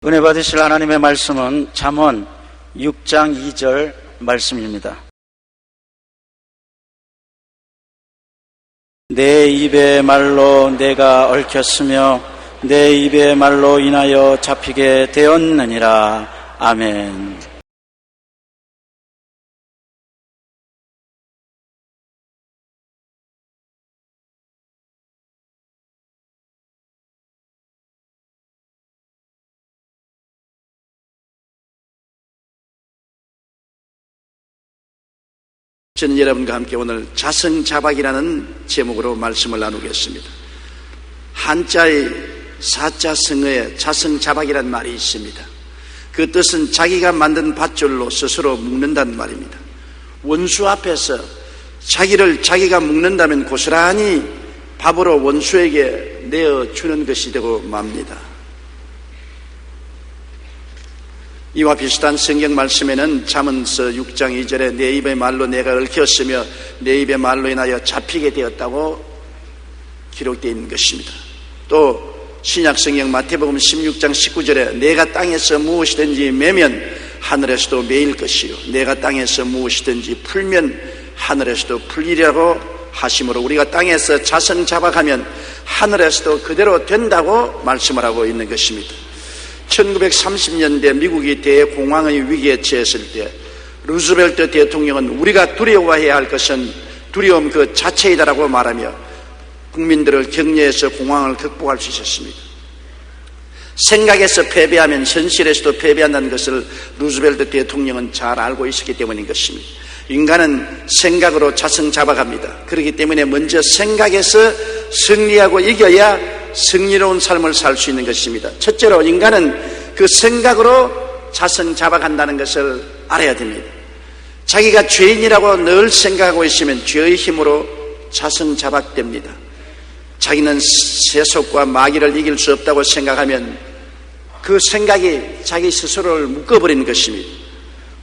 은혜 받으실 하나님의 말씀은 잠언 6장 2절 말씀입니다. 내 입의 말로 내가 얽혔으며 내 입의 말로 인하여 잡히게 되었느니라. 아멘. 저는 여러분과 함께 오늘 자성자박이라는 제목으로 말씀을 나누겠습니다. 한자의 사자성어에 자성자박이라는 말이 있습니다. 그 뜻은 자기가 만든 밧줄로 스스로 묶는다는 말입니다. 원수 앞에서 자기를 자기가 묶는다면 고스란히 밥으로 원수에게 내어주는 것이 되고 맙니다. 이와 비슷한 성경 말씀에는 잠언서 6장 2절에 내 입의 말로 내가 얽혔으며 내 입의 말로 인하여 잡히게 되었다고 기록되어 있는 것입니다. 또 신약 성경 마태복음 16장 19절에 내가 땅에서 무엇이든지 매면 하늘에서도 매일 것이요 내가 땅에서 무엇이든지 풀면 하늘에서도 풀리라고 하심으로 우리가 땅에서 자성자박하면 하늘에서도 그대로 된다고 말씀을 하고 있는 것입니다. 1930년대 미국이 대공황의 위기에 처했을 때 루즈벨트 대통령은 우리가 두려워해야 할 것은 두려움 그 자체이다라고 말하며 국민들을 격려해서 공황을 극복할 수 있었습니다. 생각에서 패배하면 현실에서도 패배한다는 것을 루즈벨트 대통령은 잘 알고 있었기 때문인 것입니다. 인간은 생각으로 자성자박합니다. 그렇기 때문에 먼저 생각에서 승리하고 이겨야 승리로운 삶을 살 수 있는 것입니다. 첫째로 인간은 그 생각으로 자성자박한다는 것을 알아야 됩니다. 자기가 죄인이라고 늘 생각하고 있으면 죄의 힘으로 자성자박됩니다. 자기는 세속과 마귀를 이길 수 없다고 생각하면 그 생각이 자기 스스로를 묶어버리는 것입니다.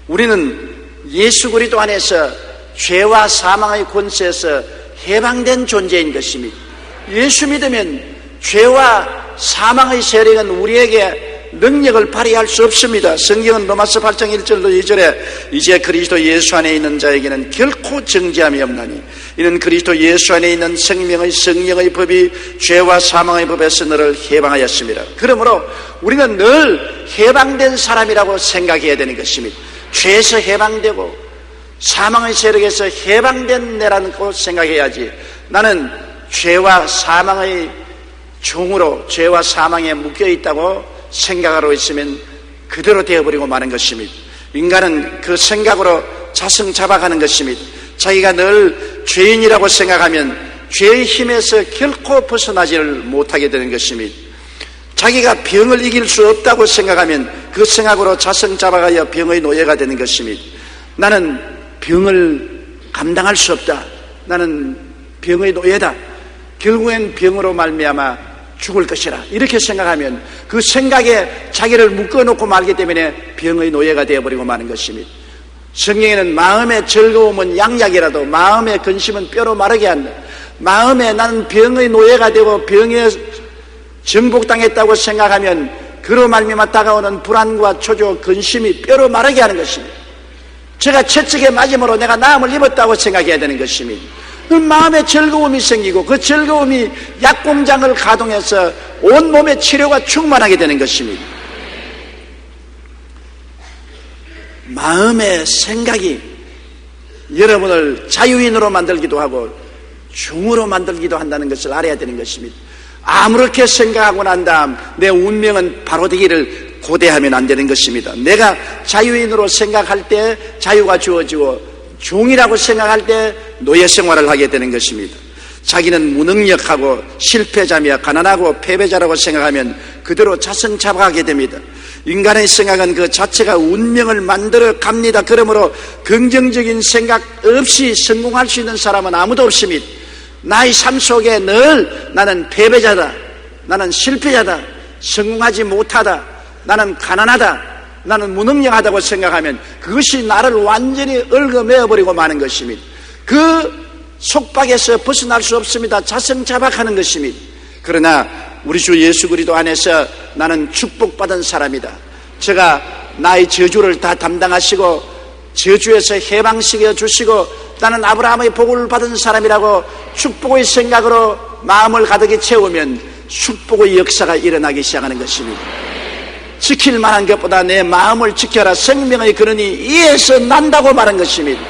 우리는 예수 그리스도 안에서 죄와 사망의 권세에서 해방된 존재인 것입니다. 예수 믿으면 죄와 사망의 세력은 우리에게 능력을 발휘할 수 없습니다. 성경은 로마서 8장 1절로 2절에 이제 그리스도 예수 안에 있는 자에게는 결코 정죄함이 없나니 이는 그리스도 예수 안에 있는 생명의 성령의 법이 죄와 사망의 법에서 너를 해방하였습니다. 그러므로 우리는 늘 해방된 사람이라고 생각해야 되는 것입니다. 죄에서 해방되고 사망의 세력에서 해방된 내라고 생각해야지 나는 죄와 사망의 종으로 죄와 사망에 묶여있다고 생각하고 있으면 그대로 되어버리고 마는 것입니다. 인간은 그 생각으로 자성자박하는 것입니다. 자기가 늘 죄인이라고 생각하면 죄의 힘에서 결코 벗어나지를 못하게 되는 것입니다. 자기가 병을 이길 수 없다고 생각하면 그 생각으로 자성자박하여 병의 노예가 되는 것입니다. 나는 병을 감당할 수 없다. 나는 병의 노예다. 결국엔 병으로 말미암아 죽을 것이라 이렇게 생각하면 그 생각에 자기를 묶어놓고 말기 때문에 병의 노예가 되어버리고 마는 것입니다. 성경에는 마음의 즐거움은 양약이라도 마음의 근심은 뼈로 마르게 한다. 마음에 나는 병의 노예가 되고 병에 정복당했다고 생각하면 그로 말미암아 다가오는 불안과 초조, 근심이 뼈로 마르게 하는 것입니다. 제가 채찍에 맞음으로 내가 나음을 입었다고 생각해야 되는 것입니다. 그 마음에 즐거움이 생기고 그 즐거움이 약공장을 가동해서 온몸의 치료가 충만하게 되는 것입니다. 마음의 생각이 여러분을 자유인으로 만들기도 하고 종으로 만들기도 한다는 것을 알아야 되는 것입니다. 아무렇게 생각하고 난 다음 내 운명은 바로 되기를 고대하면 안 되는 것입니다. 내가 자유인으로 생각할 때 자유가 주어지고 종이라고 생각할 때 노예 생활을 하게 되는 것입니다. 자기는 무능력하고 실패자며 가난하고 패배자라고 생각하면 그대로 자성자박하게 됩니다. 인간의 생각은 그 자체가 운명을 만들어 갑니다. 그러므로 긍정적인 생각 없이 성공할 수 있는 사람은 아무도 없습니다. 나의 삶 속에 늘 나는 패배자다, 나는 실패자다, 성공하지 못하다, 나는 가난하다, 나는 무능력하다고 생각하면 그것이 나를 완전히 얽어매어버리고 마는 것입니다. 그 속박에서 벗어날 수 없습니다. 자성자박하는 것입니다. 그러나 우리 주 예수 그리스도 안에서 나는 축복받은 사람이다. 제가 나의 저주를 다 담당하시고 저주에서 해방시켜 주시고 나는 아브라함의 복을 받은 사람이라고 축복의 생각으로 마음을 가득히 채우면 축복의 역사가 일어나기 시작하는 것입니다. 지킬 만한 것보다 내 마음을 지켜라. 생명의 근원이 이에서 난다고 말한 것입니다.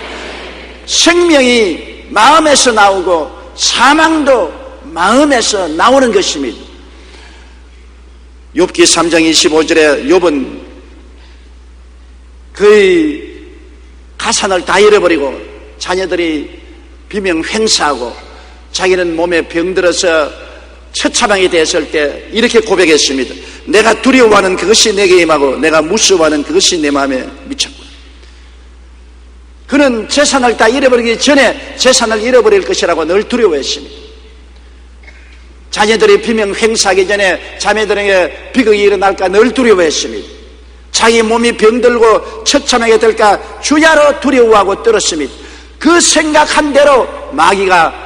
생명이 마음에서 나오고 사망도 마음에서 나오는 것입니다. 욥기 3장 25절에 욥은 그의 가산을 다 잃어버리고 자녀들이 비명 횡사하고 자기는 몸에 병들어서 처참하게 됐을 때 이렇게 고백했습니다. 내가 두려워하는 그것이 내게 임하고 내가 무서워하는 그것이 내 마음에 미쳤구나. 그는 재산을 다 잃어버리기 전에 재산을 잃어버릴 것이라고 늘 두려워했습니다. 자녀들이 비명 횡사하기 전에 자매들에게 비극이 일어날까 늘 두려워했습니다. 자기 몸이 병들고 처참하게 될까 주야로 두려워하고 떨었습니다. 그 생각한 대로 마귀가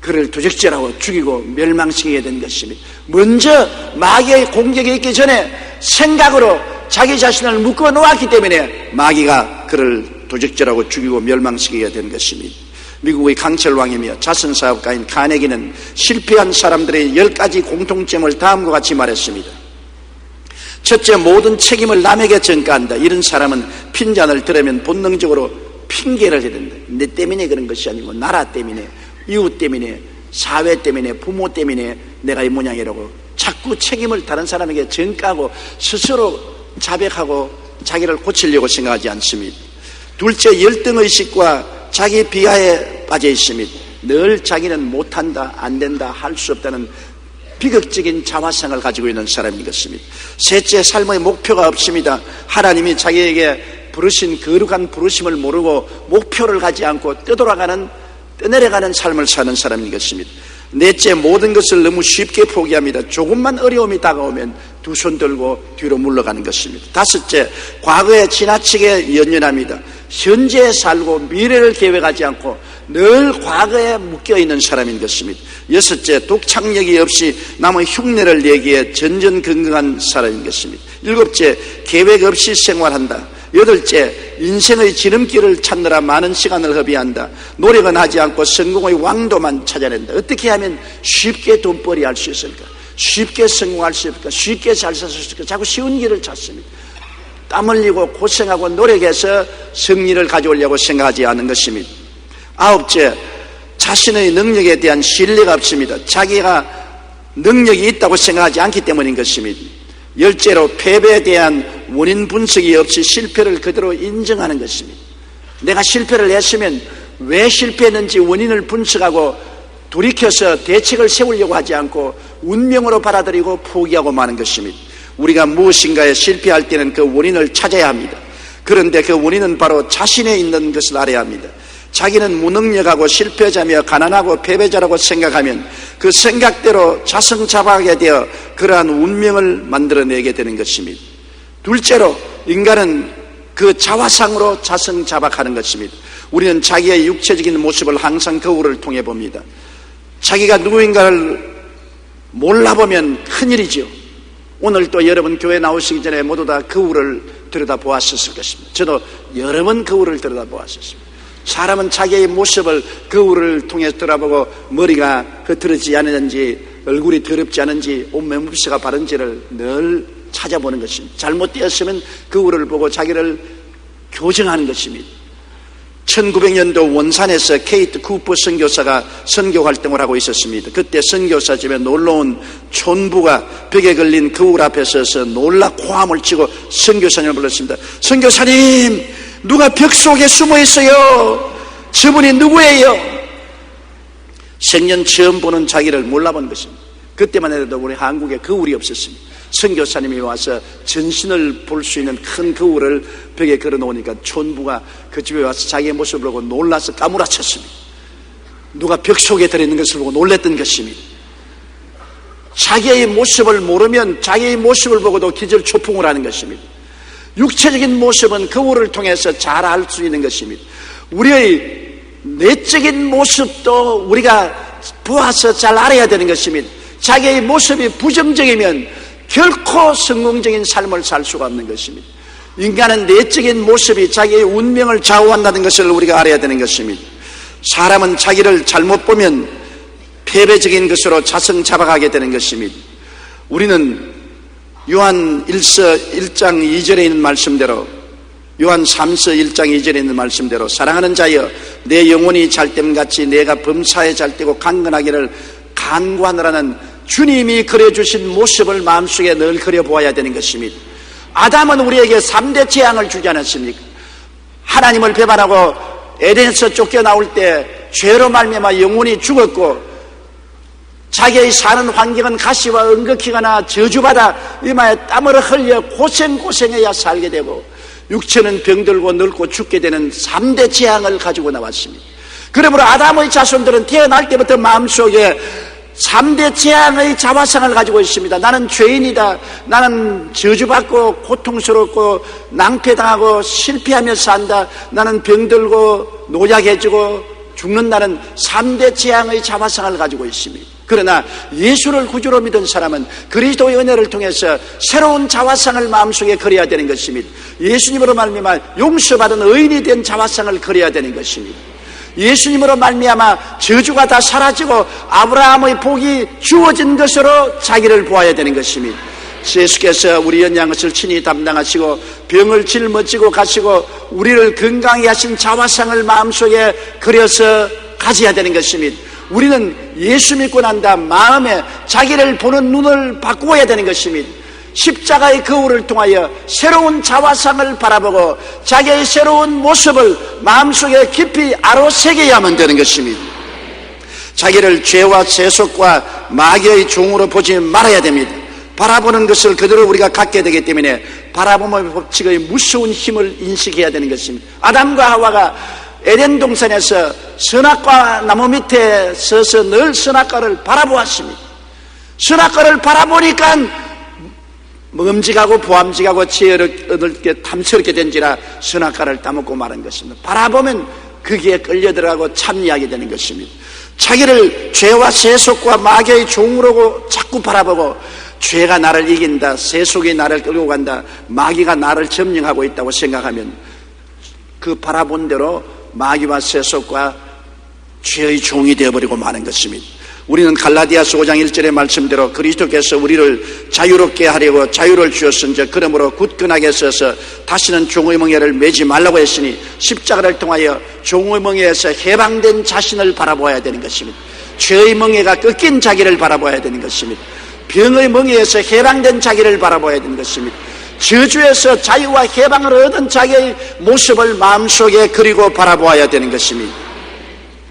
그를 도적질하고 죽이고 멸망시키게 된 것입니다. 먼저 마귀의 공격이 있기 전에 생각으로 자기 자신을 묶어 놓았기 때문에 마귀가 그를 도적질하고 죽이고 멸망시키게 된 것입니다. 미국의 강철왕이며 자선사업가인 카네기는 실패한 사람들의 10가지 공통점을 다음과 같이 말했습니다. 첫째, 모든 책임을 남에게 전가한다. 이런 사람은 핀잔을 들으면 본능적으로 핑계를 해야 된다. 내 때문에 그런 것이 아니고 나라 때문에, 이웃 때문에, 사회 때문에, 부모 때문에 내가 이 모양이라고 자꾸 책임을 다른 사람에게 전가하고 스스로 자백하고 자기를 고치려고 생각하지 않습니다. 둘째, 열등의식과 자기 비하에 빠져 있습니다. 늘 자기는 못한다, 안 된다, 할 수 없다는 비극적인 자화상을 가지고 있는 사람인 것입니다. 셋째, 삶의 목표가 없습니다. 하나님이 자기에게 부르신 거룩한 부르심을 모르고 목표를 가지 않고 떠내려가는 삶을 사는 사람인 것입니다. 넷째, 모든 것을 너무 쉽게 포기합니다. 조금만 어려움이 다가오면 두 손 들고 뒤로 물러가는 것입니다. 다섯째, 과거에 지나치게 연연합니다. 현재에 살고 미래를 계획하지 않고 늘 과거에 묶여있는 사람인 것입니다. 여섯째, 독창력이 없이 남의 흉내를 내기에 전전긍긍한 사람인 것입니다. 일곱째, 계획 없이 생활한다. 여덟째, 인생의 지름길을 찾느라 많은 시간을 허비한다. 노력은 하지 않고 성공의 왕도만 찾아낸다. 어떻게 하면 쉽게 돈벌이 할 수 있을까? 쉽게 성공할 수 있을까? 쉽게 잘 살 수 있을까? 자꾸 쉬운 길을 찾습니다. 땀 흘리고 고생하고 노력해서 승리를 가져오려고 생각하지 않은 것입니다. 아홉째, 자신의 능력에 대한 신뢰가 없습니다. 자기가 능력이 있다고 생각하지 않기 때문인 것입니다. 열째로, 패배에 대한 원인 분석이 없이 실패를 그대로 인정하는 것입니다. 내가 실패를 했으면 왜 실패했는지 원인을 분석하고 돌이켜서 대책을 세우려고 하지 않고 운명으로 받아들이고 포기하고 마는 것입니다. 우리가 무엇인가에 실패할 때는 그 원인을 찾아야 합니다. 그런데 그 원인은 바로 자신에 있는 것을 알아야 합니다. 자기는 무능력하고 실패자며 가난하고 패배자라고 생각하면 그 생각대로 자성자박하게 되어 그러한 운명을 만들어내게 되는 것입니다. 둘째로, 인간은 그 자화상으로 자성자박하는 것입니다. 우리는 자기의 육체적인 모습을 항상 거울을 통해 봅니다. 자기가 누구인가를 몰라보면 큰일이지요. 오늘 또 여러분 교회 나오시기 전에 모두 다 거울을 들여다보았을 것입니다. 저도 여러 번 거울을 들여다보았습니다. 사람은 자기의 모습을 거울을 통해서 들어보고 머리가 흐트러지지 않은지, 얼굴이 더럽지 않은지, 옷매무새가 바른지를 늘 찾아보는 것입니다. 잘못되었으면 거울을 보고 자기를 교정하는 것입니다. 1900년도 원산에서 케이트 쿠퍼 선교사가 선교 활동을 하고 있었습니다. 그때 선교사 집에 놀러온 촌부가 벽에 걸린 거울 앞에 서서 놀라 고함을 치고 선교사님을 불렀습니다. 선교사님, 누가 벽 속에 숨어 있어요. 저분이 누구예요? 생전 처음 보는 자기를 몰라본 것입니다. 그때만 해도 우리 한국에 거울이 없었습니다. 선교사님이 와서 전신을 볼 수 있는 큰 거울을 벽에 걸어놓으니까 촌부가 그 집에 와서 자기의 모습을 보고 놀라서 까무라쳤습니다. 누가 벽 속에 들어있는 것을 보고 놀랬던 것입니다. 자기의 모습을 모르면 자기의 모습을 보고도 기절초풍을 하는 것입니다. 육체적인 모습은 거울을 통해서 잘 알 수 있는 것입니다. 우리의 내적인 모습도 우리가 보아서 잘 알아야 되는 것입니다. 자기의 모습이 부정적이면 결코 성공적인 삶을 살 수가 없는 것입니다. 인간은 내적인 모습이 자기의 운명을 좌우한다는 것을 우리가 알아야 되는 것입니다. 사람은 자기를 잘못 보면 패배적인 것으로 자성자박하게 되는 것입니다. 우리는 요한 1장 2절에 있는 말씀대로, 요한 3서 1장 2절에 있는 말씀대로 사랑하는 자여 내 영혼이 잘됨같이 내가 범사에 잘되고 강건하기를 간구하느라는 주님이 그려주신 모습을 마음속에 늘 그려보아야 되는 것입니다. 아담은 우리에게 3대 재앙을 주지 않았습니까? 하나님을 배반하고 에덴에서 쫓겨나올 때 죄로 말미암아 영혼이 죽었고, 자기의 사는 환경은 가시와 은극히거나 저주받아 이마에 땀을 흘려 고생해야 살게 되고, 육체는 병들고 늙고 죽게 되는 3대 재앙을 가지고 나왔습니다. 그러므로 아담의 자손들은 태어날 때부터 마음속에 3대 재앙의 자화상을 가지고 있습니다. 나는 죄인이다, 나는 저주받고 고통스럽고 낭패당하고 실패하며 산다, 나는 병들고 노약해지고 죽는다는 3대 재앙의 자화상을 가지고 있습니다. 그러나 예수를 구주로 믿은 사람은 그리스도의 은혜를 통해서 새로운 자화상을 마음속에 그려야 되는 것입니다. 예수님으로 말미암아 용서받은 의인이 된 자화상을 그려야 되는 것입니다. 예수님으로 말미암아 저주가 다 사라지고 아브라함의 복이 주어진 것으로 자기를 보아야 되는 것입니다. 예수께서 우리 연약한 것을 친히 담당하시고 병을 짊어지고 가시고 우리를 건강히 하신 자화상을 마음속에 그려서 가져야 되는 것입니다. 우리는 예수 믿고 난 다음 마음에 자기를 보는 눈을 바꾸어야 되는 것입니다. 십자가의 거울을 통하여 새로운 자화상을 바라보고 자기의 새로운 모습을 마음속에 깊이 아로새겨야만 되는 것입니다. 자기를 죄와 세속과 마귀의 종으로 보지 말아야 됩니다. 바라보는 것을 그대로 우리가 갖게 되기 때문에 바라봄의 법칙의 무서운 힘을 인식해야 되는 것입니다. 아담과 하와가 에덴 동산에서 선악과 나무 밑에 서서 늘 선악과를 바라보았습니다. 선악과를 바라보니까 먹음직하고 보암직하고 지혜를 얻을 게 탐스럽게 된지라 선악과를 따먹고 마는 것입니다. 바라보면 거기에 끌려들어가고 참여하게 되는 것입니다. 자기를 죄와 세속과 마귀의 종으로 자꾸 바라보고 죄가 나를 이긴다, 세속이 나를 끌고 간다, 마귀가 나를 점령하고 있다고 생각하면 그 바라본 대로 마귀와 세속과 죄의 종이 되어버리고 마는 것입니다. 우리는 갈라디아서 5장 1절의 말씀대로 그리스도께서 우리를 자유롭게 하려고 자유를 주었은즉 그러므로 굳건하게 서서 다시는 종의 멍에를 매지 말라고 했으니 십자가를 통하여 종의 멍에에서 해방된 자신을 바라보아야 되는 것입니다. 죄의 멍에가 꺾인 자기를 바라보아야 되는 것입니다. 병의 멍에에서 해방된 자기를 바라보아야 되는 것입니다. 저주에서 자유와 해방을 얻은 자기의 모습을 마음속에 그리고 바라보아야 되는 것입니다.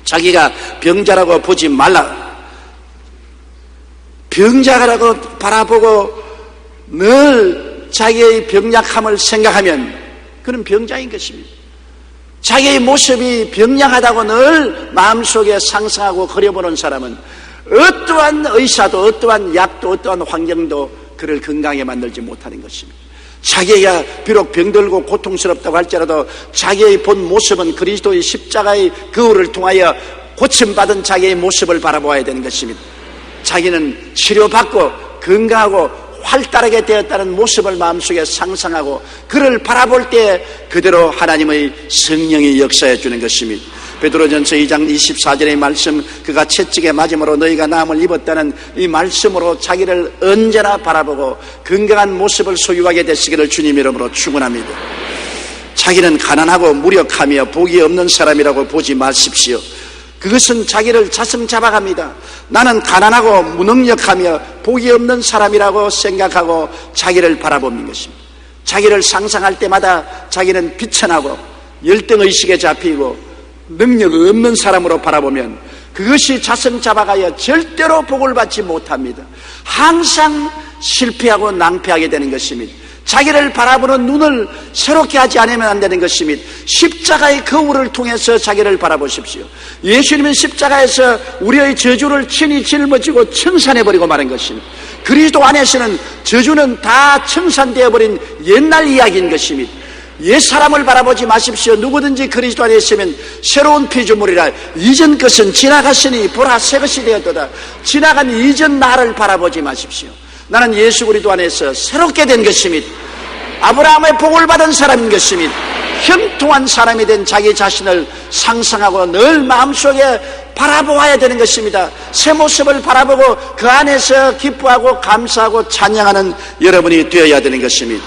자기가 병자라고 보지 말라, 병자라고 바라보고 늘 자기의 병약함을 생각하면 그는 병자인 것입니다. 자기의 모습이 병약하다고 늘 마음속에 상상하고 그려보는 사람은 어떠한 의사도 어떠한 약도 어떠한 환경도 그를 건강하게 만들지 못하는 것입니다. 자기가 비록 병들고 고통스럽다고 할지라도 자기의 본 모습은 그리스도의 십자가의 거울을 통하여 고침받은 자기의 모습을 바라보아야 되는 것입니다. 자기는 치료받고 건강하고 활달하게 되었다는 모습을 마음속에 상상하고 그를 바라볼 때 그대로 하나님의 성령이 역사해 주는 것입니다. 베드로전서 2장 24절의 말씀, 그가 채찍에 맞음으로 너희가 나음을 입었다는 이 말씀으로 자기를 언제나 바라보고 건강한 모습을 소유하게 되시기를 주님 이름으로 축원합니다. 자기는 가난하고 무력하며 복이 없는 사람이라고 보지 마십시오. 그것은 자기를 자성자박합니다. 나는 가난하고 무능력하며 복이 없는 사람이라고 생각하고 자기를 바라보는 것입니다. 자기를 상상할 때마다 자기는 비천하고 열등의식에 잡히고 능력 없는 사람으로 바라보면 그것이 자성자박하여 절대로 복을 받지 못합니다. 항상 실패하고 낭패하게 되는 것입니다. 자기를 바라보는 눈을 새롭게 하지 않으면 안 되는 것입니다. 십자가의 거울을 통해서 자기를 바라보십시오. 예수님은 십자가에서 우리의 저주를 친히 짊어지고 청산해버리고 마는 것입니다. 그리스도 안에서는 저주는 다 청산되어버린 옛날 이야기인 것입니다. 옛 사람을 바라보지 마십시오. 누구든지 그리스도 안에 있으면 새로운 피조물이라. 이전 것은 지나갔으니 보라 새 것이 되었도다. 지나간 이전 나를 바라보지 마십시오. 나는 예수 그리스도 안에서 새롭게 된 것입니다. 아브라함의 복을 받은 사람인 것입니다. 형통한 사람이 된 자기 자신을 상상하고 늘 마음속에 바라보아야 되는 것입니다. 새 모습을 바라보고 그 안에서 기뻐하고 감사하고 찬양하는 여러분이 되어야 되는 것입니다.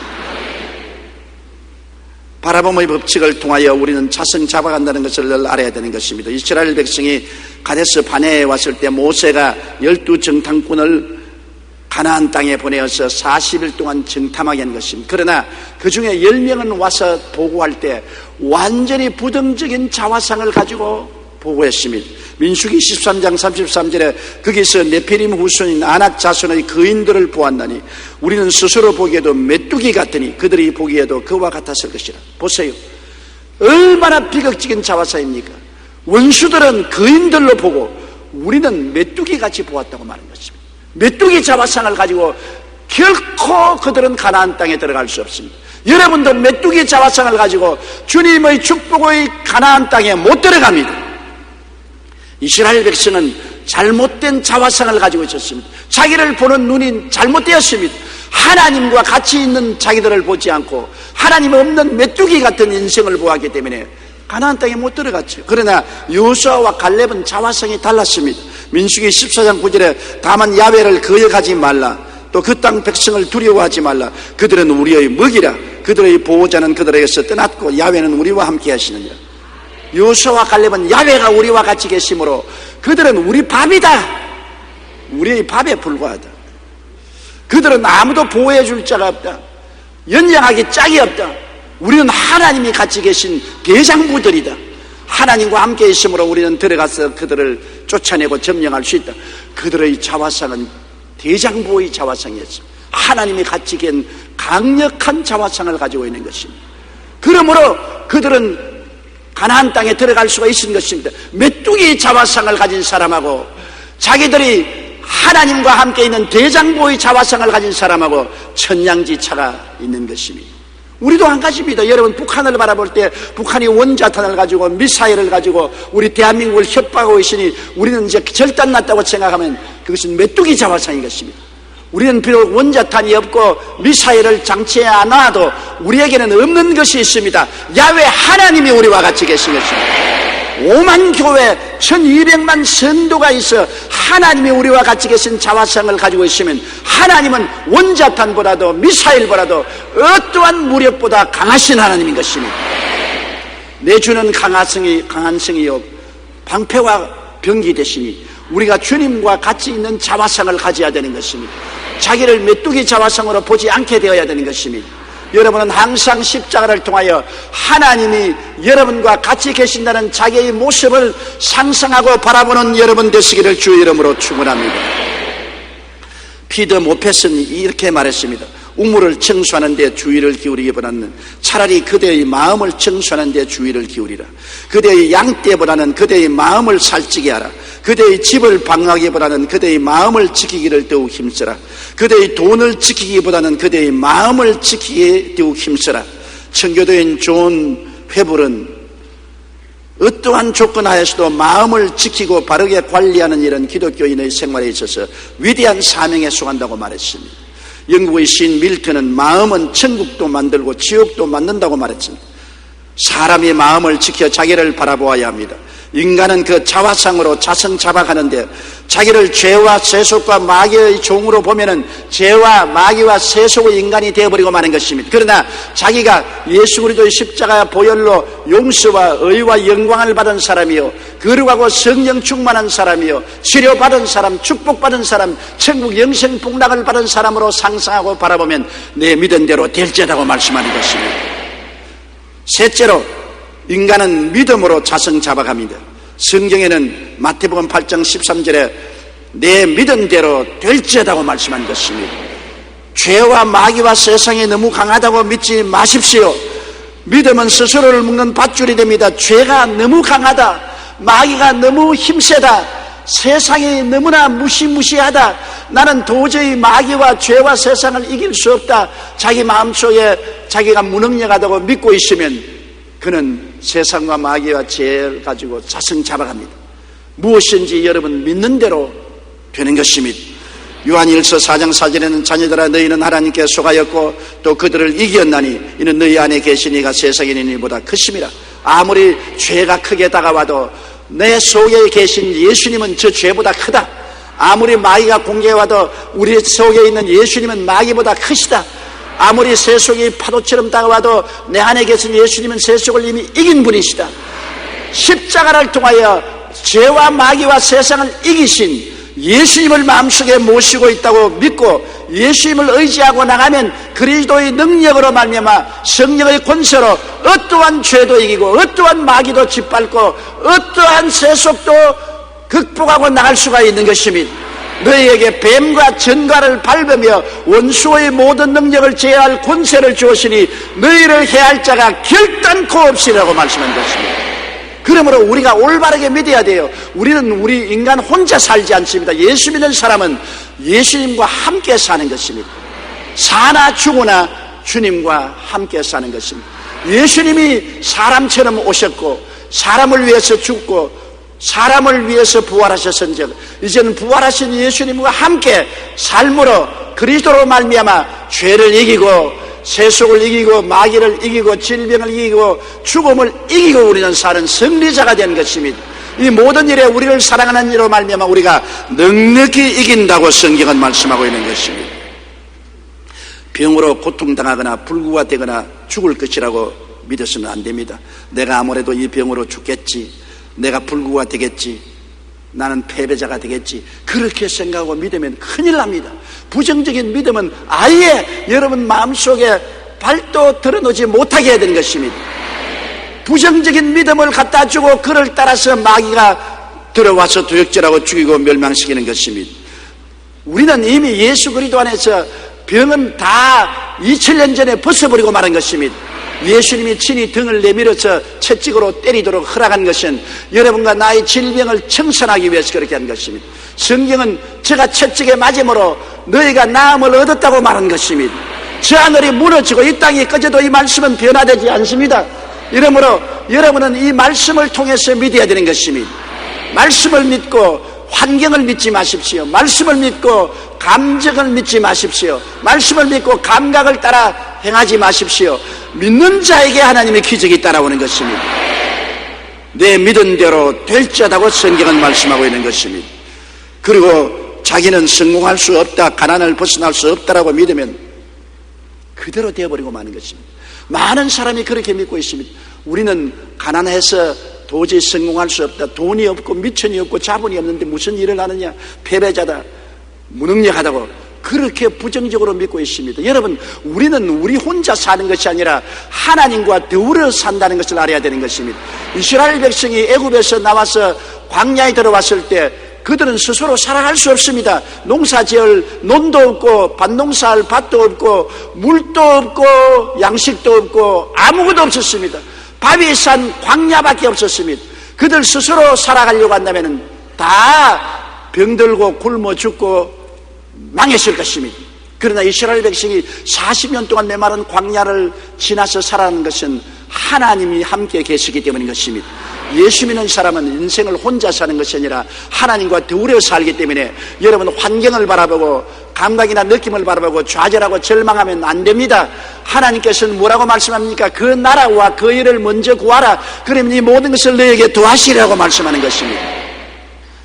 바라봄의 법칙을 통하여 우리는 자성 잡아간다는 것을 늘 알아야 되는 것입니다. 이스라엘 백성이 가데스 바네에 왔을 때 모세가 12정탐꾼을 가나안 땅에 보내어서 40일 동안 정탐하게 한 것입니다. 그러나 그 중에 10명은 와서 보고할 때 완전히 부정적인 자화상을 가지고 보고했습니다. 민수기 13장 33절에 거기서 네피림 후손인 아낙 자손의 거인들을 보았나니 우리는 스스로 보기에도 메뚜기 같으니 그들이 보기에도 그와 같았을 것이라. 보세요, 얼마나 비극적인 자화상입니까? 원수들은 거인들로 보고 우리는 메뚜기 같이 보았다고 말하는 것입니다. 메뚜기 자화상을 가지고 결코 그들은 가나안 땅에 들어갈 수 없습니다. 여러분도 메뚜기 자화상을 가지고 주님의 축복의 가나안 땅에 못 들어갑니다. 이스라엘 백성은 잘못된 자화상을 가지고 있었습니다. 자기를 보는 눈이 잘못되었습니다. 하나님과 같이 있는 자기들을 보지 않고 하나님 없는 메뚜기 같은 인생을 보았기 때문에 가나안 땅에 못 들어갔죠. 그러나 여호수아와 갈렙은 자화상이 달랐습니다. 민수기 14장 9절에 다만 야훼를 거역하지 말라. 또 그 땅 백성을 두려워하지 말라. 그들은 우리의 먹이라. 그들의 보호자는 그들에게서 떠났고 야훼는 우리와 함께 하시느니라. 여호수아와 갈렙은 야훼가 우리와 같이 계시므로 그들은 우리 밥이다. 우리의 밥에 불과하다. 그들은 아무도 보호해 줄 자가 없다. 연장하기 짝이 없다. 우리는 하나님이 같이 계신 대장부들이다. 하나님과 함께 있으므로 우리는 들어가서 그들을 쫓아내고 점령할 수 있다. 그들의 자화상은 대장부의 자화상이었습니다. 하나님이 같이 깬 강력한 자화상을 가지고 있는 것입니다. 그러므로 그들은 가나안 땅에 들어갈 수가 있는 것입니다. 메뚜기 자화상을 가진 사람하고 자기들이 하나님과 함께 있는 대장부의 자화상을 가진 사람하고 천냥지차가 있는 것입니다. 우리도 한 가지입니다. 여러분, 북한을 바라볼 때 북한이 원자탄을 가지고 미사일을 가지고 우리 대한민국을 협박하고 있으니 우리는 이제 절단났다고 생각하면 그것은 메뚜기 자화상인 것입니다. 우리는 비록 원자탄이 없고 미사일을 장치에 안 놔도 우리에게는 없는 것이 있습니다. 야훼 하나님이 우리와 같이 계신 것입니다. 5만 교회 1200만 선도가 있어 하나님이 우리와 같이 계신 자화상을 가지고 있으면 하나님은 원자탄보다도 미사일보다도 어떠한 무력보다 강하신 하나님인 것입니다. 내 주는 강한 성이요 방패와 병기 되시니 우리가 주님과 같이 있는 자화상을 가져야 되는 것입니다. 자기를 메뚜기 자화상으로 보지 않게 되어야 되는 것입니다. 여러분은 항상 십자가를 통하여 하나님이 여러분과 같이 계신다는 자기의 모습을 상상하고 바라보는 여러분 되시기를 주의 이름으로 축원합니다. 피더 모펫은 이렇게 말했습니다. 우물을 청소하는 데 주의를 기울이기보다는 차라리 그대의 마음을 청소하는 데 주의를 기울이라. 그대의 양떼보다는 그대의 마음을 살찌게 하라. 그대의 집을 방어하기보다는 그대의 마음을 지키기를 더욱 힘써라. 그대의 돈을 지키기보다는 그대의 마음을 지키기에 더욱 힘써라. 청교도인 존 회불은 어떠한 조건 하에서도 마음을 지키고 바르게 관리하는 일은 기독교인의 생활에 있어서 위대한 사명에 속한다고 말했습니다. 영국의 시인 밀턴은 마음은 천국도 만들고 지옥도 만든다고 말했습니다. 사람이 마음을 지켜 자기를 바라보아야 합니다. 인간은 그 자화상으로 자성 잡아가는데 자기를 죄와 세속과 마귀의 종으로 보면은 죄와 마귀와 세속의 인간이 되어버리고 마는 것입니다. 그러나 자기가 예수 그리스도의 십자가 보혈로 용서와 의와 영광을 받은 사람이요 거룩하고 성령 충만한 사람이요 치료받은 사람, 축복받은 사람, 천국 영생 복락을 받은 사람으로 상상하고 바라보면 내 믿은 대로 될지라고 말씀하는 것입니다. 셋째로 인간은 믿음으로 자성 잡아갑니다. 성경에는 마태복음 8장 13절에 내 믿은 대로 될지어다고 말씀한 것입니다. 죄와 마귀와 세상이 너무 강하다고 믿지 마십시오. 믿음은 스스로를 묶는 밧줄이 됩니다. 죄가 너무 강하다, 마귀가 너무 힘세다, 세상이 너무나 무시무시하다, 나는 도저히 마귀와 죄와 세상을 이길 수 없다, 자기 마음속에 자기가 무능력하다고 믿고 있으면 그는 세상과 마귀와 죄를 가지고 자승 잡아갑니다. 무엇인지 여러분 믿는 대로 되는 것입니다. 요한일서 4장 4절에는 자녀들아 너희는 하나님께 속하였고 또 그들을 이겼나니 이는 너희 안에 계신 이가 세상에 있는 이보다 크심이라. 아무리 죄가 크게 다가와도 내 속에 계신 예수님은 저 죄보다 크다. 아무리 마귀가 공격해와도 우리 속에 있는 예수님은 마귀보다 크시다. 아무리 세속이 파도처럼 다가와도 내 안에 계신 예수님은 세속을 이미 이긴 분이시다. 십자가를 통하여 죄와 마귀와 세상을 이기신 예수님을 마음속에 모시고 있다고 믿고 예수님을 의지하고 나가면 그리스도의 능력으로 말미암아 성령의 권세로 어떠한 죄도 이기고 어떠한 마귀도 짓밟고 어떠한 세속도 극복하고 나갈 수가 있는 것입니다. 너희에게 뱀과 전갈을 밟으며 원수의 모든 능력을 제어할 권세를 주었으니 너희를 해할 자가 결단코 없으리라고 말씀한 것입니다. 그러므로 우리가 올바르게 믿어야 돼요. 우리는 우리 인간 혼자 살지 않습니다. 예수 믿는 사람은 예수님과 함께 사는 것입니다. 사나 죽으나 주님과 함께 사는 것입니다. 예수님이 사람처럼 오셨고 사람을 위해서 죽고 사람을 위해서 부활하셨은즉 이제는 부활하신 예수님과 함께 삶으로 그리스도로 말미암아 죄를 이기고 세속을 이기고 마귀를 이기고 질병을 이기고 죽음을 이기고 우리는 사는 승리자가 된 것입니다. 이 모든 일에 우리를 사랑하는 이로 말미암아 우리가 넉넉히 이긴다고 성경은 말씀하고 있는 것입니다. 병으로 고통당하거나 불구가 죽을 것이라고 믿어서는 안 됩니다. 내가 아무래도 이 병으로 죽겠지, 내가 불구가 되겠지, 나는 패배자가 되겠지, 그렇게 생각하고 믿으면 큰일 납니다. 부정적인 믿음은 아예 여러분 마음속에 발도 들어놓지 못하게 해야 되는 것입니다. 부정적인 믿음을 갖다 주고 그를 따라서 마귀가 들어와서 도역질하고 죽이고 멸망시키는 것입니다. 우리는 이미 예수 그리스도 안에서 병은 다 2000년 전에 벗어버리고 말한 것입니다. 예수님이 친히 등을 내밀어서 채찍으로 때리도록 허락한 것은 여러분과 나의 질병을 청산하기 위해서 그렇게 한 것입니다. 성경은 제가 채찍에 맞음으로 너희가 나음을 얻었다고 말한 것입니다. 저 하늘이 무너지고 이 땅이 꺼져도 이 말씀은 변화되지 않습니다. 이러므로 여러분은 이 말씀을 통해서 믿어야 되는 것입니다. 말씀을 믿고 환경을 믿지 마십시오. 말씀을 믿고 감정을 믿지 마십시오. 말씀을 믿고 감각을 따라 행하지 마십시오. 믿는 자에게 하나님의 기적이 따라오는 것입니다. 내 믿은 대로 될지어다고 성경은 말씀하고 있는 것입니다. 그리고 자기는 성공할 수 없다, 가난을 벗어날 수 없다라고 믿으면 그대로 되어버리고 마는 것입니다. 많은 사람이 그렇게 믿고 있습니다. 우리는 가난해서 도저히 성공할 수 없다, 돈이 없고 미천이 없고 자본이 없는데 무슨 일을 하느냐, 패배자다, 무능력하다고 그렇게 부정적으로 믿고 있습니다. 여러분, 우리는 우리 혼자 사는 것이 아니라 하나님과 더불어 산다는 것을 알아야 되는 것입니다. 이스라엘 백성이 애굽에서 나와서 광야에 들어왔을 때 그들은 스스로 살아갈 수 없습니다. 농사지을 논도 없고 밭농사할 밭도 없고 물도 없고 양식도 없고 아무것도 없었습니다. 바위 산 광야밖에 없었습니다. 그들 스스로 살아가려고 한다면 다 병들고 굶어 죽고 망했을 것입니다. 그러나 이스라엘 백성이 40년 동안 메마른 광야를 지나서 살아가는 것은 하나님이 함께 계시기 때문인 것입니다. 예수 믿는 사람은 인생을 혼자 사는 것이 아니라 하나님과 더불어 살기 때문에 여러분 환경을 바라보고 감각이나 느낌을 바라보고 좌절하고 절망하면 안 됩니다. 하나님께서는 뭐라고 말씀합니까? 그 나라와 그 일을 먼저 구하라. 그러면 이 모든 것을 너에게 도하시리라고 말씀하는 것입니다.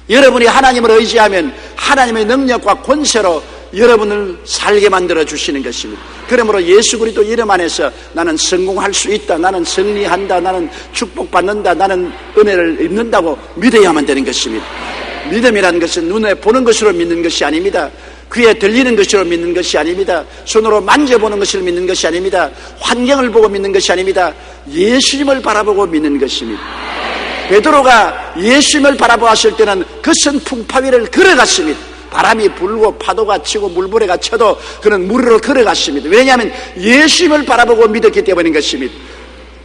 여러분이 하나님을 의지하면 하나님의 능력과 권세로 여러분을 살게 만들어 주시는 것입니다. 그러므로 예수 그리스도 이름 안에서 나는 성공할 수 있다, 나는 승리한다, 나는 축복받는다, 나는 은혜를 입는다고 믿어야만 되는 것입니다. 믿음이라는 것은 눈에 보는 것으로 믿는 것이 아닙니다. 귀에 들리는 것으로 믿는 것이 아닙니다. 손으로 만져보는 것을 믿는 것이 아닙니다. 환경을 보고 믿는 것이 아닙니다. 예수님을 바라보고 믿는 것입니다. 베드로가 예수님을 바라보았을 때는 그 선풍파 위를 걸어갔습니다. 바람이 불고 파도가 치고 물부래가 쳐도 그는 물으로 걸어갔습니다. 왜냐하면 예수님을 바라보고 믿었기 때문인 것입니다.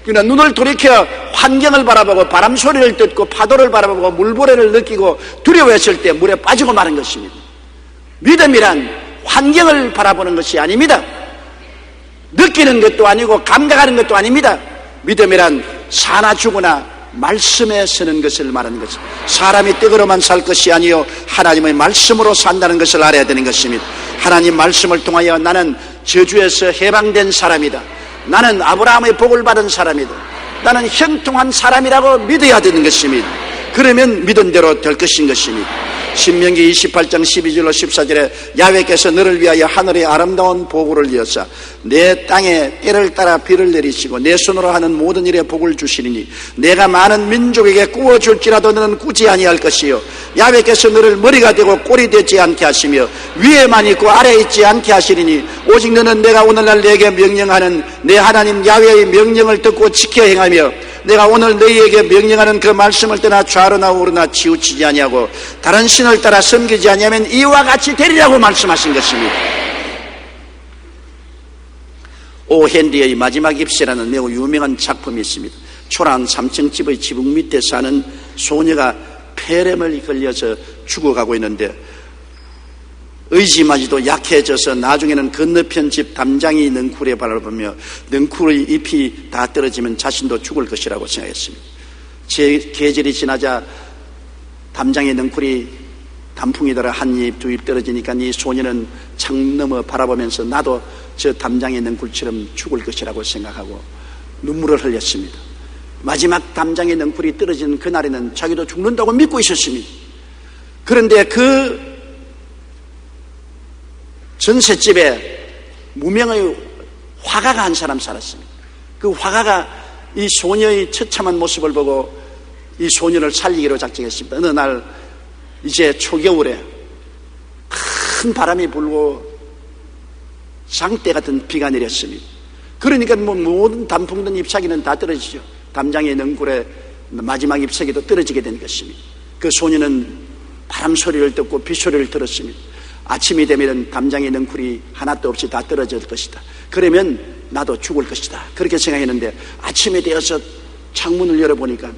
그러나 눈을 돌이켜 환경을 바라보고 바람 소리를 듣고 파도를 바라보고 물보레를 느끼고 두려워했을 때 물에 빠지고 마는 것입니다. 믿음이란 환경을 바라보는 것이 아닙니다. 느끼는 것도 아니고 감각하는 것도 아닙니다. 믿음이란 사나 죽으나 말씀에 서는 것을 말하는 것입니다. 사람이 떡으로만 살 것이 아니요 하나님의 말씀으로 산다는 것을 알아야 되는 것입니다. 하나님 말씀을 통하여 나는 저주에서 해방된 사람이다. 나는 아브라함의 복을 받은 사람이다. 나는 형통한 사람이라고 믿어야 되는 것입니다. 그러면 믿은 대로 될 것인 것입니다. 신명기 28장 12절로 14절에 야훼께서 너를 위하여 하늘의 아름다운 보고를 이어서 내 땅에 때를 따라 비를 내리시고 내 손으로 하는 모든 일에 복을 주시리니 내가 많은 민족에게 구워줄지라도 너는 꾸지 아니할 것이요 야훼께서 너를 머리가 되고 꼴이 되지 않게 하시며 위에만 있고 아래에 있지 않게 하시리니 오직 너는 내가 오늘날 내게 명령하는 내 하나님 야훼의 명령을 듣고 지켜 행하며 내가 오늘 너희에게 명령하는 그 말씀을 떠나 좌로나 우로나 치우치지 아니하고 다른 신을 따라 섬기지 아니하면 이와 같이 되리라고 말씀하신 것입니다. 오 헨리의 마지막 입시라는 매우 유명한 작품이 있습니다. 초라한 3층 집의 지붕 밑에 사는 소녀가 폐렴을 걸려서 죽어가고 있는데 의지마저도 약해져서 나중에는 건너편 집 담장이 넝쿨에 바라보며 넝쿨의 잎이 다 떨어지면 자신도 죽을 것이라고 생각했습니다. 제 계절이 지나자 담장의 넝쿨이 단풍이 들어 한 잎 두 잎 떨어지니까 이 소녀는 창 너머 바라보면서 나도 저 담장의 넝쿨처럼 죽을 것이라고 생각하고 눈물을 흘렸습니다. 마지막 담장의 넝쿨이 떨어지는 그날에는 자기도 죽는다고 믿고 있었습니다. 그런데 그 전셋집에 무명의 화가가 한 사람 살았습니다. 그 화가가 이 소녀의 처참한 모습을 보고 이 소녀를 살리기로 작정했습니다. 어느 날 이제 초겨울에 큰 바람이 불고 장대 같은 비가 내렸습니다. 그러니까 모든 단풍든 잎사귀는 다 떨어지죠. 담장의 넝쿨에 마지막 잎사귀도 떨어지게 된 것입니다. 그 소녀는 바람 소리를 듣고 빗소리를 들었습니다. 아침이 되면 담장의 넝쿨이 하나도 없이 다 떨어질 것이다. 그러면 나도 죽을 것이다. 그렇게 생각했는데 아침이 되어서 창문을 열어보니까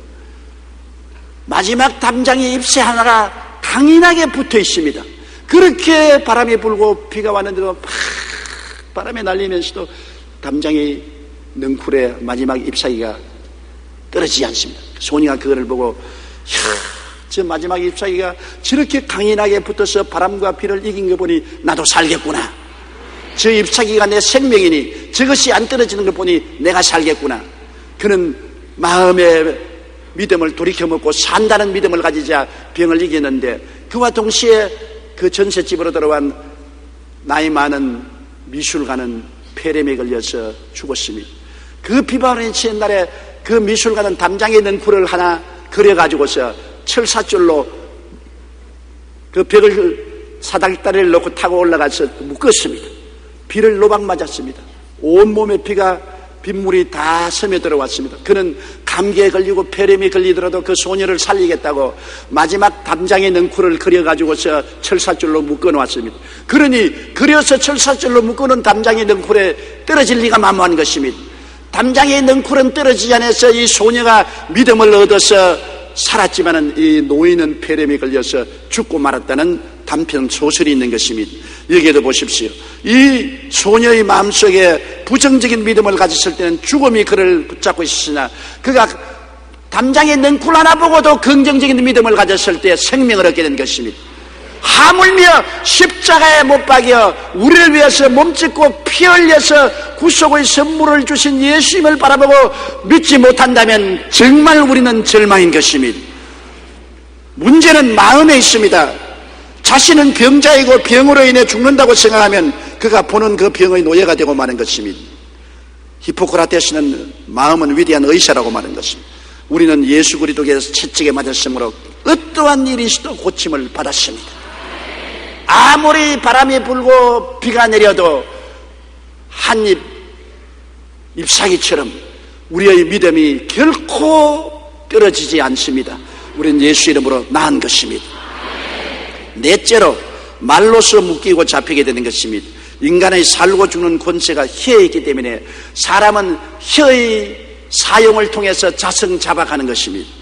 마지막 담장의 잎새 하나가 강인하게 붙어 있습니다. 그렇게 바람이 불고 비가 왔는데도 막 바람에 날리면서도 담장의 넝쿨의 마지막 잎사귀가 떨어지지 않습니다. 소녀가 그거를 보고 저 마지막 잎사귀가 저렇게 강인하게 붙어서 바람과 비를 이긴 거 보니 나도 살겠구나. 저 잎사귀가 내 생명이니 저것이 안 떨어지는 걸 보니 내가 살겠구나. 그는 마음의 믿음을 돌이켜먹고 산다는 믿음을 가지자 병을 이겼는데 그와 동시에 그 전셋집으로 들어간 나이 많은 미술가는 폐렴에 걸려서 죽었습니다. 그 비바람이 치는 날에 그 미술가는 담장에 넝쿨을 하나 그려가지고서 철사줄로 그 벽을 사다리를 놓고 타고 올라가서 묶었습니다. 비를 노박 맞았습니다. 온몸에 빗물이 다 스며들어왔습니다. 그는 감기에 걸리고 폐렴이 걸리더라도 그 소녀를 살리겠다고 마지막 담장의 넝쿨을 그려가지고서 철사줄로 묶어놓았습니다. 그러니 그려서 철사줄로 묶어놓은 담장의 넝쿨에 떨어질 리가 만무한 것입니다. 담장의 넝쿨은 떨어지지 않아서 이 소녀가 믿음을 얻어서 살았지만은 이 노인은 폐렴에 걸려서 죽고 말았다는 단편 소설이 있는 것입니다. 여기에도 보십시오. 이 소녀의 마음속에 부정적인 믿음을 가졌을 때는 죽음이 그를 붙잡고 있으나 그가 담장의 넝쿨 하나 보고도 긍정적인 믿음을 가졌을 때 생명을 얻게 된 것입니다. 하물며 십자가에 못 박여 우리를 위해서 몸짓고 피 흘려서 구속의 선물을 주신 예수님을 바라보고 믿지 못한다면 정말 우리는 절망인 것입니다. 문제는 마음에 있습니다. 자신은 병자이고 병으로 인해 죽는다고 생각하면 그가 보는 그 병의 노예가 되고 마는 것입니다. 히포크라테스는 마음은 위대한 의사라고 말한 것입니다. 우리는 예수 그리스도께서 채찍에 맞았으므로 어떠한 일이 있어도 고침을 받았습니다. 아무리 바람이 불고 비가 내려도 한 잎사귀처럼 우리의 믿음이 결코 떨어지지 않습니다. 우리는 예수 이름으로 나은 것입니다. 넷째로 말로서 묶이고 잡히게 되는 것입니다. 인간의 살고 죽는 권세가 혀에 있기 때문에 사람은 혀의 사용을 통해서 자성자박하는 것입니다.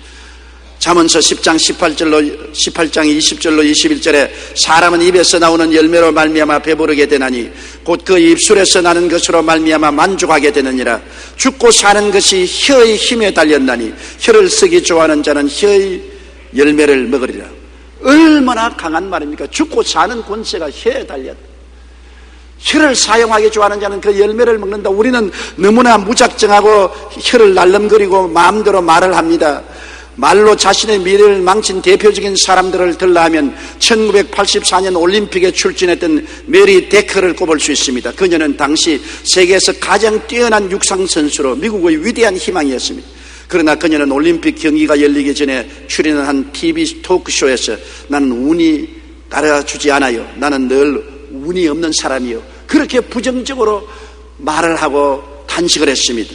잠언서 10장 18장 20절로 21절에 사람은 입에서 나오는 열매로 말미암아 배부르게 되나니 곧 그 입술에서 나는 것으로 말미암아 만족하게 되느니라. 죽고 사는 것이 혀의 힘에 달렸나니 혀를 쓰기 좋아하는 자는 혀의 열매를 먹으리라. 얼마나 강한 말입니까? 죽고 사는 권세가 혀에 달렸다. 혀를 사용하기 좋아하는 자는 그 열매를 먹는다. 우리는 너무나 무작정하고 혀를 날름거리고 마음대로 말을 합니다. 말로 자신의 미래를 망친 대표적인 사람들을 들라하면 1984년 올림픽에 출전했던 메리 데커를 꼽을 수 있습니다. 그녀는 당시 세계에서 가장 뛰어난 육상선수로 미국의 위대한 희망이었습니다. 그러나 그녀는 올림픽 경기가 열리기 전에 출연한 한 TV 토크쇼에서 나는 운이 따라주지 않아요. 나는 늘 운이 없는 사람이요. 그렇게 부정적으로 말을 하고 탄식을 했습니다.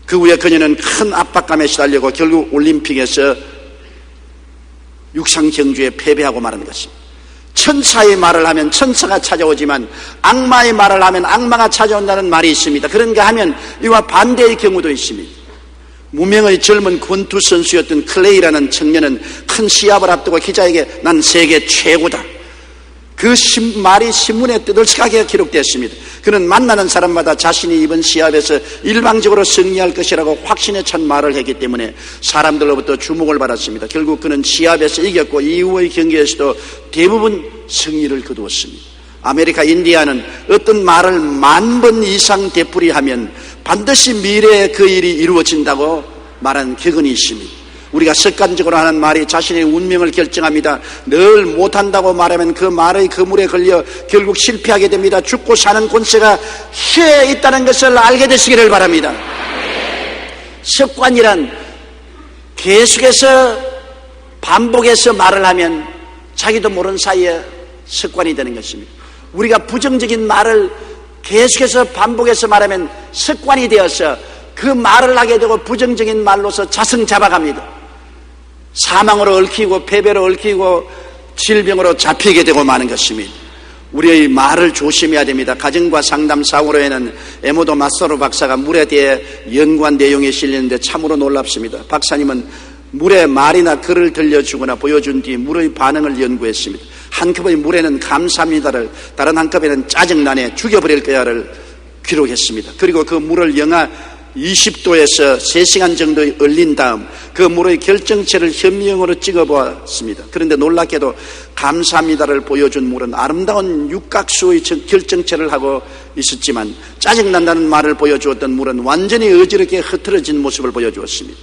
그 후에 그녀는 큰 압박감에 시달리고 결국 올림픽에서 육상 경주에 패배하고 말하는 것입니다. 천사의 말을 하면 천사가 찾아오지만 악마의 말을 하면 악마가 찾아온다는 말이 있습니다. 그런가 하면 이와 반대의 경우도 있습니다. 무명의 젊은 권투 선수였던 클레이라는 청년은 큰 시합을 앞두고 기자에게 난 세계 최고다. 그 말이 신문에 떠들썩하게 기록되었습니다. 그는 만나는 사람마다 자신이 이번 시합에서 일방적으로 승리할 것이라고 확신에 찬 말을 했기 때문에 사람들로부터 주목을 받았습니다. 결국 그는 시합에서 이겼고 이후의 경기에서도 대부분 승리를 거두었습니다. 아메리카 인디아는 어떤 말을 10,000번 이상 되풀이하면 반드시 미래에 그 일이 이루어진다고 말한 격언이 있습니다. 우리가 습관적으로 하는 말이 자신의 운명을 결정합니다. 늘 못한다고 말하면 그 말의 그물에 걸려 결국 실패하게 됩니다. 죽고 사는 권세가 혀에 있다는 것을 알게 되시기를 바랍니다. 습관이란 계속해서 반복해서 말을 하면 자기도 모르는 사이에 습관이 되는 것입니다. 우리가 부정적인 말을 계속해서 반복해서 말하면 습관이 되어서 그 말을 하게 되고 부정적인 말로서 자성자박합니다. 사망으로 얽히고 패배로 얽히고 질병으로 잡히게 되고 마는 것입니다. 우리의 말을 조심해야 됩니다. 가정과 상담 사고로에는 에모도 마사로 박사가 물에 대해 연구한 내용이 실리는데 참으로 놀랍습니다. 박사님은 물에 말이나 글을 들려주거나 보여준 뒤 물의 반응을 연구했습니다. 한 컵의 물에는 감사합니다를, 다른 한 컵에는 짜증나네, 죽여버릴 거야를 기록했습니다. 그리고 그 물을 영하 20도에서 3시간 정도 얼린 다음 그 물의 결정체를 현미경으로 찍어보았습니다. 그런데 놀랍게도 감사합니다를 보여준 물은 아름다운 육각수의 결정체를 하고 있었지만 짜증난다는 말을 보여주었던 물은 완전히 어지럽게 흐트러진 모습을 보여주었습니다.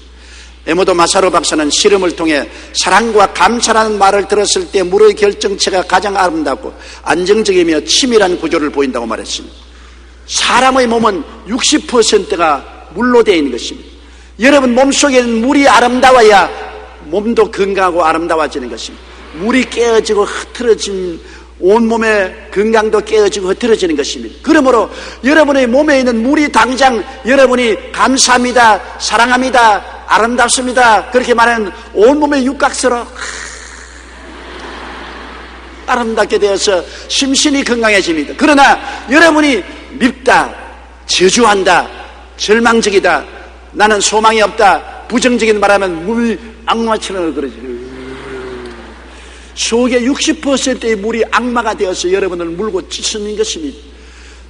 에모도 마사로 박사는 실험을 통해 사랑과 감사라는 말을 들었을 때 물의 결정체가 가장 아름답고 안정적이며 치밀한 구조를 보인다고 말했습니다. 사람의 몸은 60%가 물로 되어 있는 것입니다. 여러분 몸속에는 물이 아름다워야 몸도 건강하고 아름다워지는 것입니다. 물이 깨어지고 흐트러진 온몸의 건강도 깨어지고 흐트러지는 것입니다. 그러므로 여러분의 몸에 있는 물이 당장 여러분이 감사합니다, 사랑합니다, 아름답습니다 그렇게 말하는 온몸의 육각서로 아름답게 되어서 심신이 건강해집니다. 그러나 여러분이 밉다, 저주한다, 절망적이다, 나는 소망이 없다, 부정적인 말하면 물 악마처럼 그러지. 속에 60%의 물이 악마가 되어서 여러분을 물고 찢는 것입니다.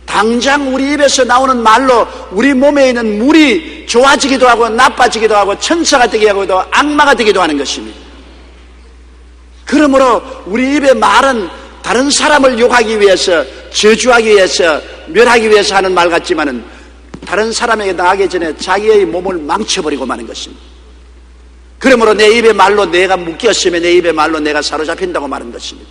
당장 우리 입에서 나오는 말로 우리 몸에 있는 물이 좋아지기도 하고 나빠지기도 하고 천사가 되기도 하고 악마가 되기도 하는 것입니다. 그러므로 우리 입의 말은 다른 사람을 욕하기 위해서, 저주하기 위해서, 멸하기 위해서 하는 말 같지만은 다른 사람에게 나가기 전에 자기의 몸을 망쳐버리고 마는 것입니다. 그러므로 내 입의 말로 내가 묶였으면 내 입의 말로 내가 사로잡힌다고 말하는 것입니다.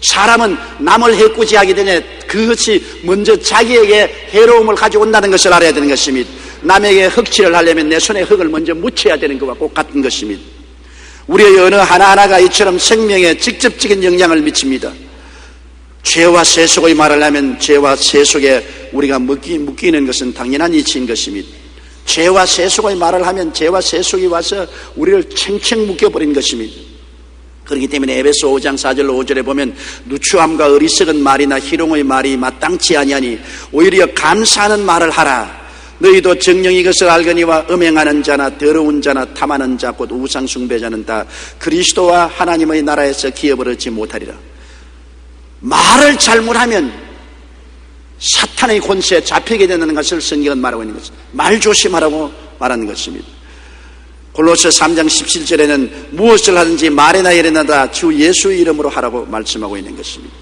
사람은 남을 해코지하기 전에 그것이 먼저 자기에게 해로움을 가져온다는 것을 알아야 되는 것입니다. 남에게 흙칠을 하려면 내 손에 흙을 먼저 묻혀야 되는 것과 똑같은 것입니다. 우리의 어느 하나하나가 이처럼 생명에 직접적인 영향을 미칩니다. 죄와 세속의 말을 하면 죄와 세속에 우리가 묶이는 것은 당연한 이치인 것입니다. 죄와 세속의 말을 하면 죄와 세속이 와서 우리를 챙챙 묶여버린 것입니다. 그렇기 때문에 에베소 5장 4절로 5절에 보면 누추함과 어리석은 말이나 희롱의 말이 마땅치 아니하니 오히려 감사하는 말을 하라. 너희도 정령이 이것을 알거니와 음행하는 자나 더러운 자나 탐하는 자 곧 우상 숭배자는 다 그리스도와 하나님의 나라에서 기업을 얻지 못하리라. 말을 잘못하면 사탄의 권세에 잡히게 되는 것을 성경은 말하고 있는 것입니다. 말 조심하라고 말하는 것입니다. 골로새 3장 17절에는 무엇을 하든지 말이나 일이나 다 주 예수의 이름으로 하라고 말씀하고 있는 것입니다.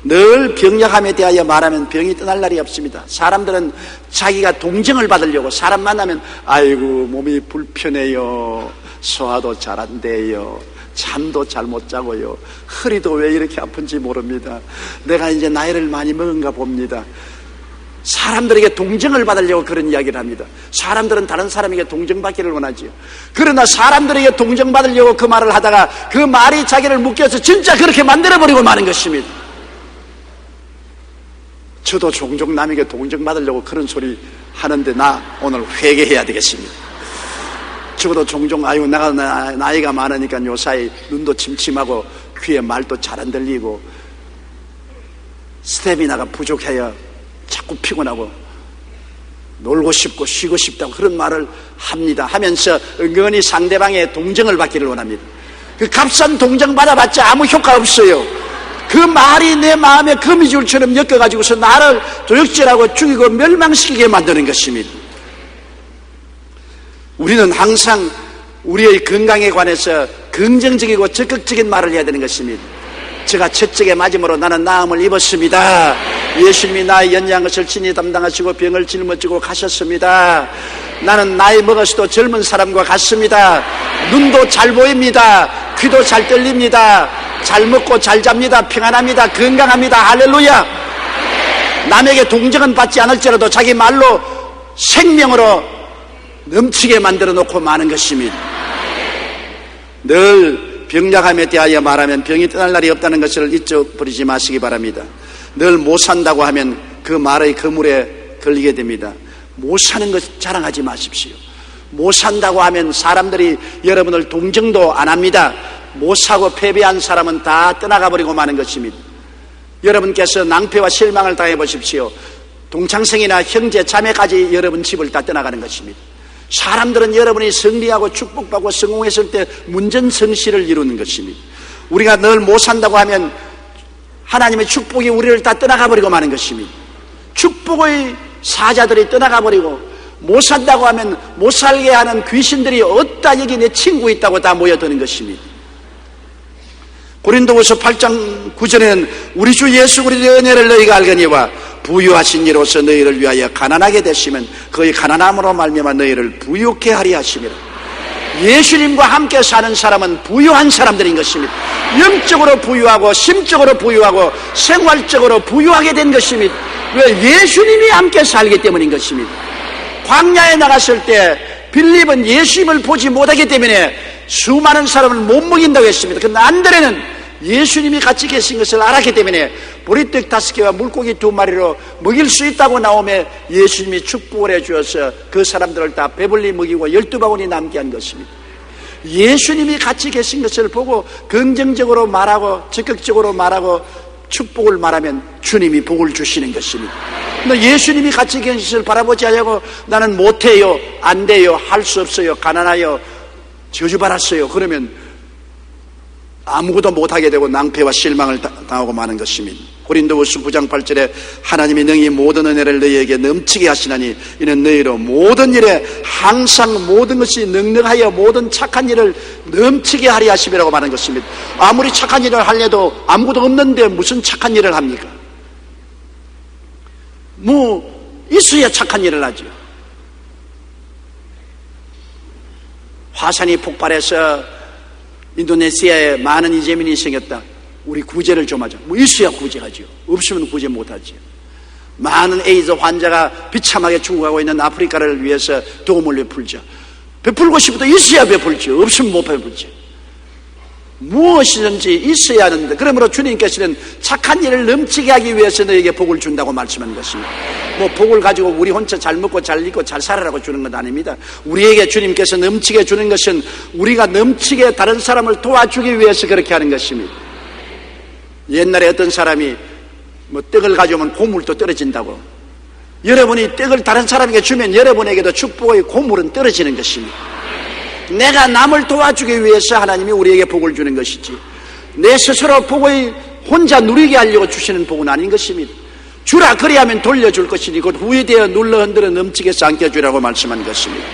늘 병약함에 대하여 말하면 병이 떠날 날이 없습니다. 사람들은 자기가 동정을 받으려고 사람 만나면 아이고 몸이 불편해요, 소화도 잘 안 돼요, 잠도 잘 못 자고요, 허리도 왜 이렇게 아픈지 모릅니다, 내가 이제 나이를 많이 먹은가 봅니다. 사람들에게 동정을 받으려고 그런 이야기를 합니다. 사람들은 다른 사람에게 동정받기를 원하지요. 그러나 사람들에게 동정받으려고 그 말을 하다가 그 말이 자기를 묶여서 진짜 그렇게 만들어버리고 마는 것입니다. 저도 종종 남에게 동정받으려고 그런 소리 하는데 나 오늘 회개해야 되겠습니다. 적어도 종종 아유 내가 나이가 많으니까 요사이 눈도 침침하고 귀에 말도 잘 안 들리고 스태미나가 부족해야 자꾸 피곤하고 놀고 싶고 쉬고 싶다고 그런 말을 합니다. 하면서 은근히 상대방의 동정을 받기를 원합니다. 그 값싼 동정 받아봤자 아무 효과 없어요. 그 말이 내 마음에 거미줄처럼 엮여가지고서 나를 도적질하고 죽이고 멸망시키게 만드는 것입니다. 우리는 항상 우리의 건강에 관해서 긍정적이고 적극적인 말을 해야 되는 것입니다. 제가 채찍에 맞음으로 나는 나음을 입었습니다. 예수님이 나의 연약한 것을 친히 담당하시고 병을 짊어지고 가셨습니다. 나는 나이 먹어서도 젊은 사람과 같습니다. 눈도 잘 보입니다. 귀도 잘 들립니다. 잘 먹고 잘 잡니다. 평안합니다. 건강합니다. 할렐루야. 남에게 동정은 받지 않을지라도 자기 말로 생명으로 넘치게 만들어 놓고 마는 것입니다. 늘 병약함에 대하여 말하면 병이 떠날 날이 없다는 것을 잊어버리지 마시기 바랍니다. 늘 못 산다고 하면 그 말의 그물에 걸리게 됩니다. 못 사는 것 자랑하지 마십시오. 못 산다고 하면 사람들이 여러분을 동정도 안 합니다. 못 사고 패배한 사람은 다 떠나가 버리고 마는 것입니다. 여러분께서 낭패와 실망을 당해 보십시오. 동창생이나 형제 자매까지 여러분 집을 다 떠나가는 것입니다. 사람들은 여러분이 승리하고 축복받고 성공했을 때 문전성시를 이루는 것입니다. 우리가 늘 못 산다고 하면 하나님의 축복이 우리를 다 떠나가 버리고 마는 것입니다. 축복의 사자들이 떠나가 버리고 못 산다고 하면 못 살게 하는 귀신들이 어따 여기 내 친구 있다고 다 모여드는 것입니다. 고린도후서 8장 9절에는 우리 주 예수 그리스도의 은혜를 너희가 알거니와 부유하신 이로서 너희를 위하여 가난하게 되시면 그의 가난함으로 말미암아 너희를 부유케 하리 하심이라. 예수님과 함께 사는 사람은 부유한 사람들인 것입니다. 영적으로 부유하고 심적으로 부유하고 생활적으로 부유하게 된 것입니다. 왜? 예수님이 함께 살기 때문인 것입니다. 광야에 나갔을 때 빌립은 예수님을 보지 못하기 때문에 수많은 사람을 못 먹인다고 했습니다. 그러나 안드레는 예수님이 같이 계신 것을 알았기 때문에 보리떡 5개와 물고기 2마리로 먹일 수 있다고 나오며 예수님이 축복을 해주어서 그 사람들을 다 배불리 먹이고 12바구니 남게 한 것입니다. 예수님이 같이 계신 것을 보고 긍정적으로 말하고 적극적으로 말하고 축복을 말하면 주님이 복을 주시는 것입니다. 근데 예수님이 같이 계신 것을 바라보지 않고 나는 못해요, 안 돼요, 할 수 없어요, 가난해요, 저주받았어요, 그러면 아무것도 못하게 되고 낭패와 실망을 당하고 마는 것입니다. 고린도후서 9장 8절에 하나님이 능히 모든 은혜를 너희에게 넘치게 하시나니 이는 너희로 모든 일에 항상 모든 것이 능력하여 모든 착한 일을 넘치게 하리 하심이라고 말하는 것입니다. 아무리 착한 일을 하려도 아무것도 없는데 무슨 착한 일을 합니까? 뭐 있어야 착한 일을 하죠. 화산이 폭발해서 인도네시아에 많은 이재민이 생겼다. 우리 구제를 좀 하자. 뭐 있어야 구제하죠. 없으면 구제 못하죠. 많은 에이즈 환자가 비참하게 죽어가고 있는 아프리카를 위해서 도움을 베풀자. 베풀고 싶어도 있어야 베풀죠. 없으면 못 베풀죠. 무엇이든지 있어야 하는데, 그러므로 주님께서는 착한 일을 넘치게 하기 위해서 너에게 복을 준다고 말씀하는 것입니다. 뭐 복을 가지고 우리 혼자 잘 먹고 잘 입고 잘 살아라고 주는 건 아닙니다. 우리에게 주님께서 넘치게 주는 것은 우리가 넘치게 다른 사람을 도와주기 위해서 그렇게 하는 것입니다. 옛날에 어떤 사람이 뭐 떡을 가져오면 고물도 떨어진다고, 여러분이 떡을 다른 사람에게 주면 여러분에게도 축복의 고물은 떨어지는 것입니다. 내가 남을 도와주기 위해서 하나님이 우리에게 복을 주는 것이지 내 스스로 복을 혼자 누리게 하려고 주시는 복은 아닌 것입니다. 주라 그리하면 돌려줄 것이니 곧 후회되어 눌러 흔들어 넘치게 삼켜주라고 말씀한 것입니다.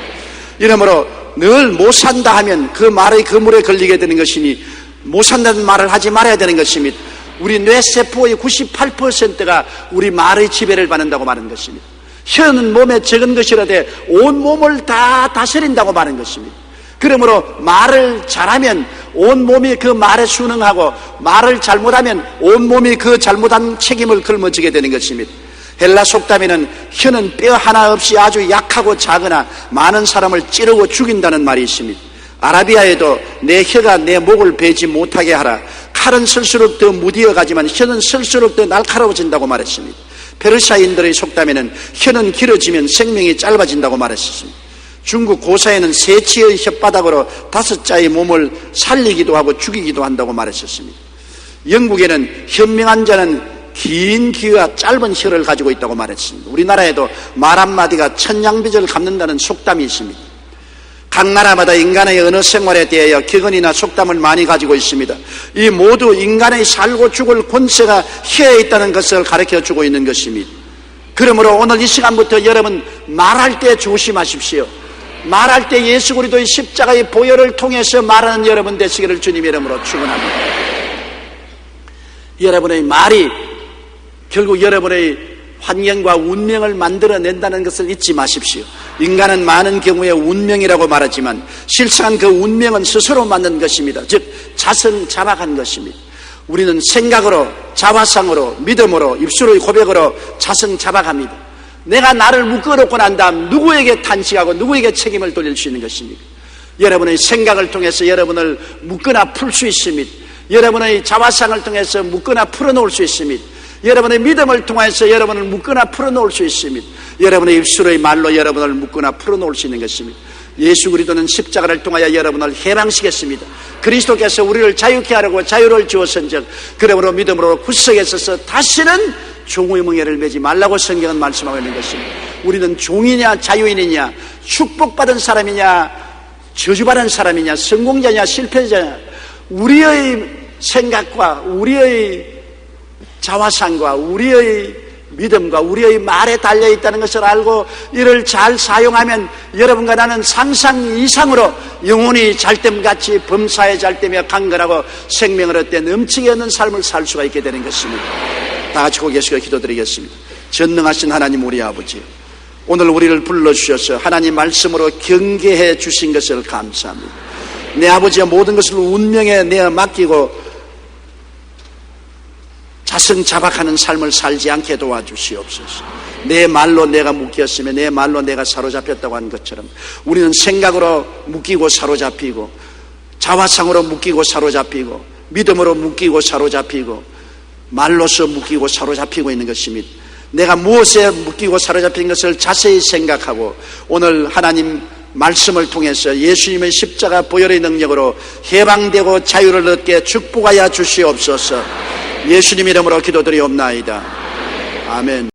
이러므로 늘 못 산다 하면 그 말의 그물에 걸리게 되는 것이니 못 산다는 말을 하지 말아야 되는 것입니다. 우리 뇌세포의 98%가 우리 말의 지배를 받는다고 말하는 것입니다. 혀는 몸에 적은 것이라되 온 몸을 다 다스린다고 말하는 것입니다. 그러므로 말을 잘하면 온 몸이 그 말에 순응하고 말을 잘못하면 온 몸이 그 잘못한 책임을 걸머지게 되는 것입니다. 헬라 속담에는 혀는 뼈 하나 없이 아주 약하고 작으나 많은 사람을 찌르고 죽인다는 말이 있습니다. 아라비아에도 내 혀가 내 목을 베지 못하게 하라. 칼은 쓸수록 더 무디어 가지만 혀는 쓸수록 더 날카로워진다고 말했습니다. 페르시아인들의 속담에는 혀는 길어지면 생명이 짧아진다고 말했습니다. 중국 고사에는 새치의 혓바닥으로 5자의 몸을 살리기도 하고 죽이기도 한다고 말했었습니다. 영국에는 현명한 자는 긴 귀와 짧은 혀를 가지고 있다고 말했습니다. 우리나라에도 말 한마디가 천냥빚을 갚는다는 속담이 있습니다. 각 나라마다 인간의 언어 생활에 대하여 격언이나 속담을 많이 가지고 있습니다. 이 모두 인간의 살고 죽을 권세가 혀에 있다는 것을 가르쳐주고 있는 것입니다. 그러므로 오늘 이 시간부터 여러분 말할 때 조심하십시오. 말할 때 예수 그리스도의 십자가의 보혈을 통해서 말하는 여러분 되시기를 주님 이름으로 축원합니다. 여러분의 말이 결국 여러분의 환경과 운명을 만들어낸다는 것을 잊지 마십시오. 인간은 많은 경우에 운명이라고 말하지만 실상은 그 운명은 스스로 만든 것입니다. 즉 자성자박한 것입니다. 우리는 생각으로, 자화상으로, 믿음으로, 입술의 고백으로 자성자박합니다. 내가 나를 묶어놓고 난 다음 누구에게 탄식하고 누구에게 책임을 돌릴 수 있는 것입니까? 여러분의 생각을 통해서 여러분을 묶거나 풀 수 있습니다. 여러분의 자화상을 통해서 묶거나 풀어놓을 수 있습니다. 여러분의 믿음을 통해서 여러분을 묶거나 풀어놓을 수 있습니다. 여러분의 입술의 말로 여러분을 묶거나 풀어놓을 수 있는 것입니다. 예수 그리스도는 십자가를 통하여 여러분을 해방시켰습니다. 그리스도께서 우리를 자유케 하려고 자유를 주었은즉 그러므로 믿음으로 구석에 서서 다시는 종의 멍에를 매지 말라고 성경은 말씀하고 있는 것입니다. 우리는 종이냐 자유인이냐, 축복받은 사람이냐 저주받은 사람이냐, 성공자냐 실패자냐, 우리의 생각과 우리의 자화상과 우리의 믿음과 우리의 말에 달려있다는 것을 알고 이를 잘 사용하면 여러분과 나는 상상 이상으로 영혼이 잘됨같이 범사에 잘되며 강건하고 생명을 얻되 넘치게 얻는 삶을 살 수가 있게 되는 것입니다. 다 같이 고개 숙여 기도드리겠습니다. 전능하신 하나님 우리 아버지, 오늘 우리를 불러주셔서 하나님 말씀으로 경계해 주신 것을 감사합니다. 내 아버지의 모든 것을 운명에 내어 맡기고 자성자박하는 삶을 살지 않게 도와주시옵소서. 내 말로 내가 묶였으며 내 말로 내가 사로잡혔다고 하는 것처럼 우리는 생각으로 묶이고 사로잡히고 자화상으로 묶이고 사로잡히고 믿음으로 묶이고 사로잡히고 말로서 묶이고 사로잡히고 있는 것입니다. 내가 무엇에 묶이고 사로잡힌 것을 자세히 생각하고 오늘 하나님 말씀을 통해서 예수님의 십자가 보혈의 능력으로 해방되고 자유를 얻게 축복하여 주시옵소서. 예수님 이름으로 기도드리옵나이다. 아멘.